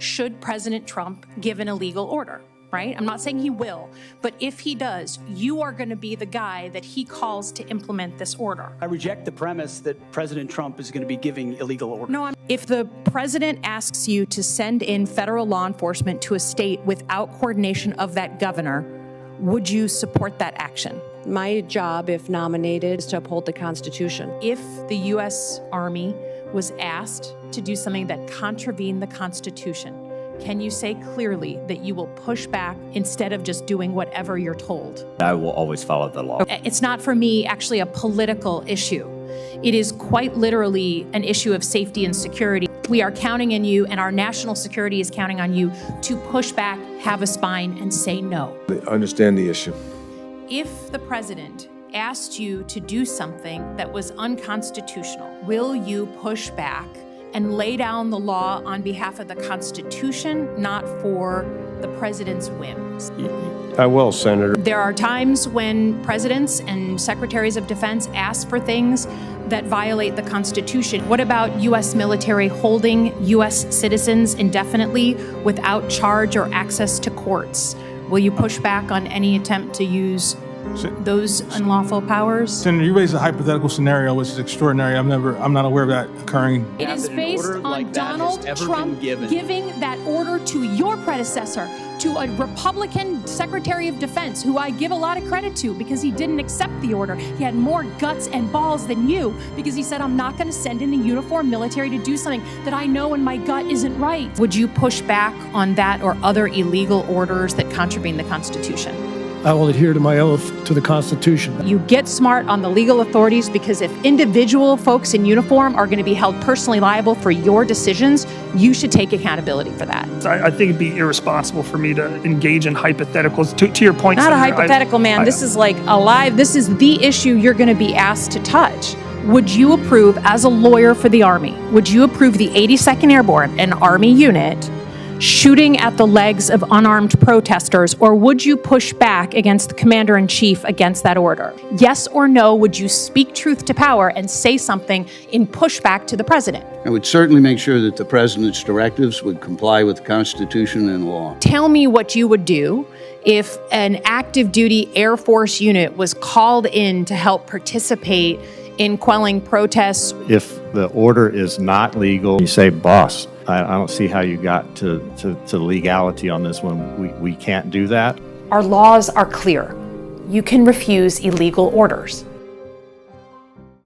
should President Trump give an illegal order, right? I'm not saying he will, but if he does, you are going to be the guy that he calls to implement this order. I reject the premise that President Trump is going to be giving illegal orders. No, if the president asks you to send in federal law enforcement to a state without coordination of that governor, would you support that action? My job, if nominated, is to uphold the Constitution. If the U.S. Army was asked to do something that contravened the Constitution, can you say clearly that you will push back instead of just doing whatever you're told? I will always follow the law. It's not, for me, actually a political issue. It is quite literally an issue of safety and security. We are counting on you, and our national security is counting on you to push back, have a spine, and say no. I understand the issue. If the president asked you to do something that was unconstitutional, will you push back and lay down the law on behalf of the Constitution, not for the president's whims? I will, Senator. There are times when presidents and secretaries of defense ask for things that violate the Constitution. What about U.S. military holding U.S. citizens indefinitely without charge or access to courts? Will you push back on any attempt to use those unlawful powers? Senator, you raised a hypothetical scenario, which is extraordinary. I'm not aware of that occurring. It is based on Donald Trump giving that order to your predecessor, to a Republican Secretary of Defense, who I give a lot of credit to because he didn't accept the order. He had more guts and balls than you because he said, I'm not going to send in the uniformed military to do something that I know in my gut isn't right. Would you push back on that or other illegal orders that contravene the Constitution? I will adhere to my oath to the Constitution. You get smart on the legal authorities, because if individual folks in uniform are going to be held personally liable for your decisions, you should take accountability for that. I think it'd be irresponsible for me to engage in hypotheticals. To your point, Not Senator, a hypothetical, man. This is like alive. This is the issue you're going to be asked to touch. Would you approve, as a lawyer for the Army, would you approve the 82nd Airborne, an Army unit, shooting at the legs of unarmed protesters, or would you push back against the commander-in-chief against that order? Yes or no, would you speak truth to power and say something in pushback to the president? I would certainly make sure that the president's directives would comply with the Constitution and law. Tell me what you would do if an active duty Air Force unit was called in to help participate in quelling protests. If the order is not legal, you say, boss, I don't see how you got to legality on this one. We can't do that. Our laws are clear. You can refuse illegal orders.